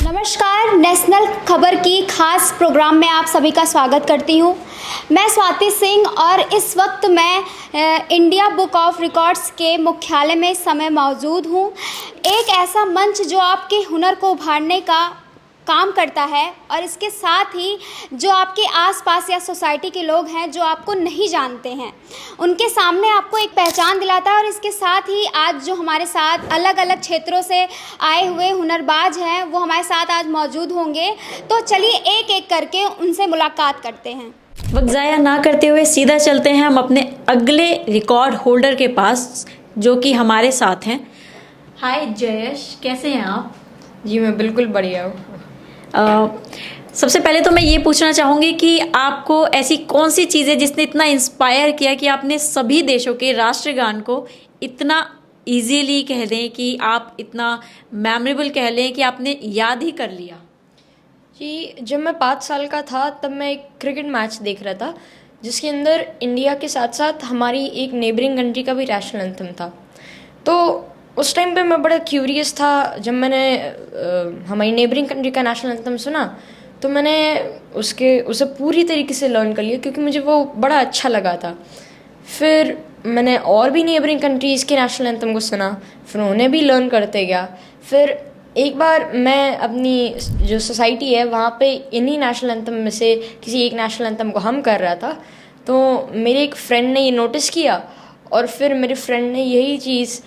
नमस्कार, नेशनल खबर की खास प्रोग्राम में आप सभी का स्वागत करती हूँ। मैं स्वाति सिंह और इस वक्त मैं इंडिया बुक ऑफ रिकॉर्ड्स के मुख्यालय में इस समय मौजूद हूँ। एक ऐसा मंच जो आपके हुनर को उभारने का काम करता है और इसके साथ ही जो आपके आसपास या सोसाइटी के लोग हैं जो आपको नहीं जानते हैं उनके सामने आपको एक पहचान दिलाता है। और इसके साथ ही आज जो हमारे साथ अलग अलग क्षेत्रों से आए हुए हुनरबाज हैं वो हमारे साथ आज मौजूद होंगे। तो चलिए एक एक करके उनसे मुलाकात करते हैं। वक्त ज़ाया ना करते हुए सीधा चलते हैं हम अपने अगले रिकॉर्ड होल्डर के पास जो कि हमारे साथ हैं। हाय जयेश, कैसे हैं आप? जी मैं बिल्कुल बढ़िया हूँ। सबसे पहले तो मैं ये पूछना चाहूँगी कि आपको ऐसी कौन सी चीज़ है जिसने इतना इंस्पायर किया कि आपने सभी देशों के राष्ट्रगान को इतना इजीली कह दें कि आप इतना मेमोरेबल कह लें कि आपने याद ही कर लिया? जी जब मैं 5 साल का था तब मैं एक क्रिकेट मैच देख रहा था जिसके अंदर इंडिया के साथ साथ हमारी एक नेबरिंग कंट्री का भी नेशनल एंथम था। तो उस टाइम पे मैं बड़ा क्यूरियस था। जब मैंने हमारी नेबरिंग कंट्री का नेशनल एंथम सुना तो मैंने उसे पूरी तरीके से लर्न कर लिया क्योंकि मुझे वो बड़ा अच्छा लगा था। फिर मैंने और भी नेबरिंग कंट्रीज़ के नेशनल एंथम को सुना, फिर उन्हें भी लर्न करते गया। फिर एक बार मैं अपनी जो सोसाइटी है वहाँ पे इन्हीं नेशनल एंथम में से किसी एक नेशनल एंथम को हम कर रहा था तो मेरे एक फ्रेंड ने ये नोटिस किया और फिर मेरे फ्रेंड ने यही चीज़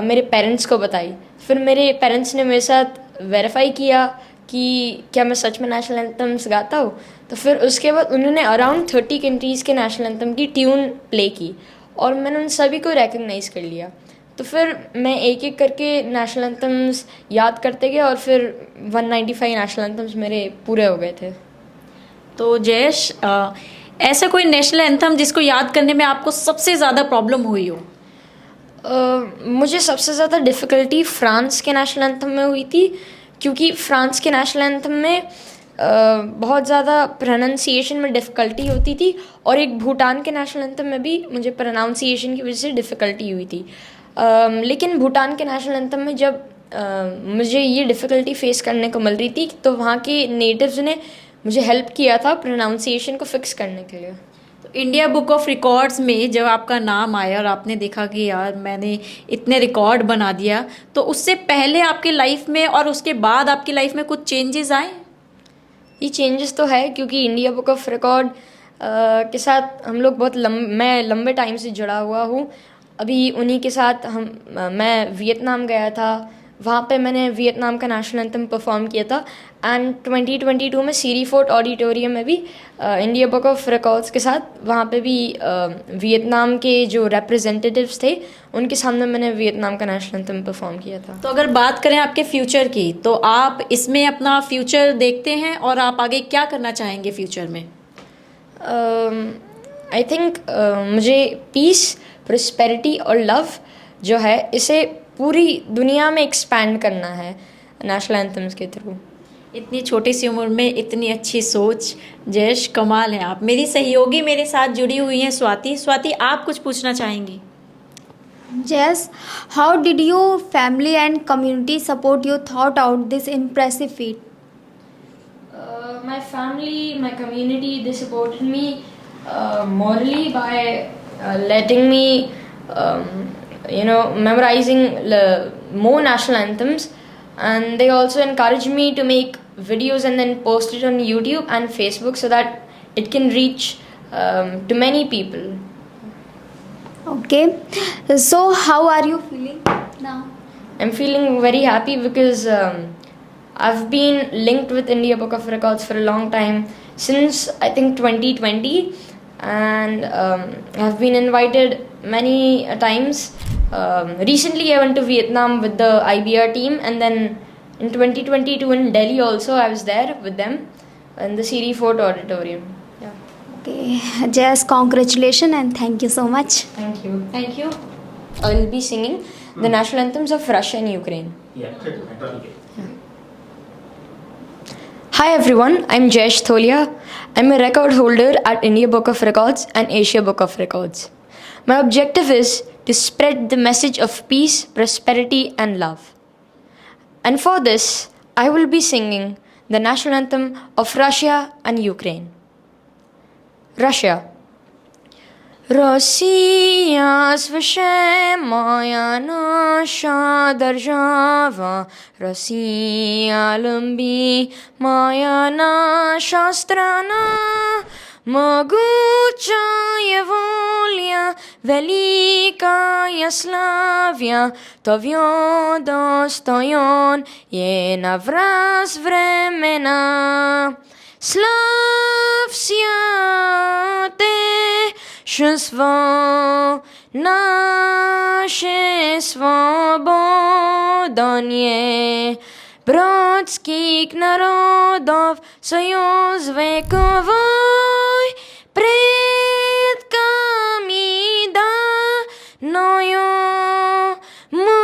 मेरे पेरेंट्स को बताई। फिर मेरे पेरेंट्स ने मेरे साथ वेरीफाई किया कि क्या मैं सच में नेशनल एंथम्स गाता हूँ। तो फिर उसके बाद उन्होंने अराउंड 30 कंट्रीज़ के नेशनल एंथम की ट्यून प्ले की और मैंने उन सभी को रिकग्नाइज़ कर लिया। तो फिर मैं एक एक करके नेशनल एंथम्स याद करते गए और फिर 195 नेशनल एंथम्स मेरे पूरे हो गए थे। तो जयेश, ऐसा कोई नेशनल एंथम जिसको याद करने में आपको सबसे ज़्यादा प्रॉब्लम हुई हो? मुझे सबसे ज़्यादा डिफ़िकल्टी फ्रांस के नेशनल एंथम में हुई थी क्योंकि फ्रांस के नेशनल एंथम में बहुत ज़्यादा प्रोनाउंसिएशन में डिफ़िकल्टी होती थी और एक भूटान के नेशनल एंथम में भी मुझे प्रोनाउंसिएशन की वजह से डिफ़िकल्टी हुई थी। लेकिन भूटान के नेशनल एंथम में जब मुझे ये डिफ़िकल्टी फ़ेस करने को मिल रही थी तो वहाँ के नेटिव्स ने मुझे हेल्प किया था प्रोनाउंसिएशन को फ़िक्स करने के लिए। इंडिया बुक ऑफ रिकॉर्ड्स में जब आपका नाम आया और आपने देखा कि यार मैंने इतने रिकॉर्ड बना दिया, तो उससे पहले आपके लाइफ में और उसके बाद आपकी लाइफ में कुछ चेंजेस आए? ये चेंजेस तो है क्योंकि इंडिया बुक ऑफ रिकॉर्ड के साथ हम लोग बहुत मैं लंबे टाइम से जुड़ा हुआ हूँ। अभी उन्हीं के साथ मैं वियतनाम गया था, वहाँ पे मैंने वियतनाम का नेशनल एंथम परफॉर्म किया था। एंड 2022 में सीरी फोर्ट ऑडिटोरियम में भी इंडिया बुक ऑफ रिकॉर्ड्स के साथ वहाँ पे भी वियतनाम के जो रिप्रेजेंटेटिव्स थे उनके सामने मैंने वियतनाम का नेशनल एंथम परफॉर्म किया था। तो अगर बात करें आपके फ्यूचर की, तो आप इसमें अपना फ्यूचर देखते हैं और आप आगे क्या करना चाहेंगे फ्यूचर में? आई थिंक मुझे पीस, प्रॉस्पेरिटी और लव जो है इसे पूरी दुनिया में एक्सपैंड करना है नेशनल एंथम्स के थ्रू। इतनी छोटी सी उम्र में इतनी अच्छी सोच, जयेश कमाल है आप। मेरी सहयोगी मेरे साथ जुड़ी हुई हैं स्वाति। स्वाति, आप कुछ पूछना चाहेंगी? Yes, how did your family and community support you thought out this impressive feat? My family, my community, they supported me morally by letting me, memorizing more national anthems, and they also encouraged me to make videos and then post it on YouTube and Facebook so that it can reach to many people. Okay, so how are you feeling now? I'm feeling very happy because I've been linked with India Book of Records for a long time, since I think 2020, and I've been invited many times. Recently I went to Vietnam with the IBR team, and then in 2022 in Delhi also I was there with them in the Siri Fort Auditorium. Yeah. Okay, Jess, congratulations and thank you so much. Thank you. Thank you. I'll be singing the national anthems of Russia and Ukraine. Hi everyone, I'm Jayesh Tholia. I'm a record holder at India Book of Records and Asia Book of Records. My objective is to spread the message of peace, prosperity and love. And for this, I will be singing the national anthem of Russia and Ukraine. Russia. Росія свише моя наша держава, Росія любі моя наша страна, могучая воля, великая славя, твое достоин е на враз времена. Славься Отечество наше свободное, братских народов союз вековой, предками данную мудрость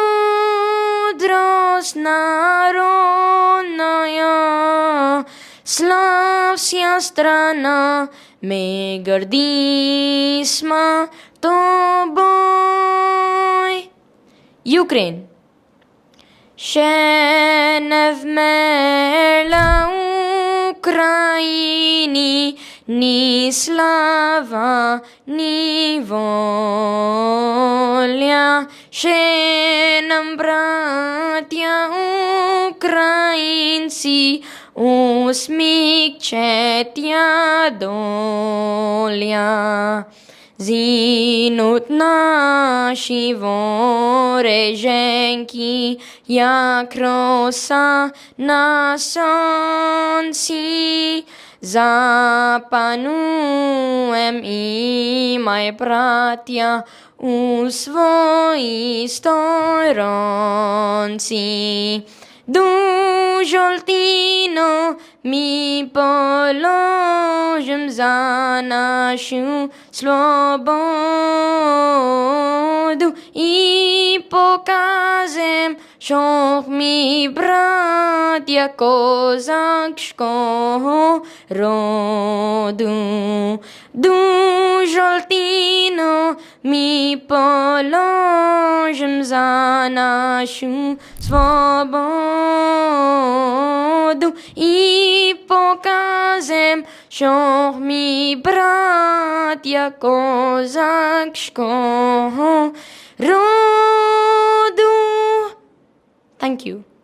народная. Славься страна, мы гордимся тобой. Ukraine. Ще не вмерла Україні ні слава, ні воля. Ще нам, браття українці, усмікчетя доля. Зінуть наші вороженьки, як роса на сонці. Запануєм і ми, браття, у своїй сторонці. Жовтіно ми положим за нашу свободу і покажем, що ми браття козацького роду. Жовтіно ми положим за нашу свободу і покажем, що ми браття козацького роду. Thank you.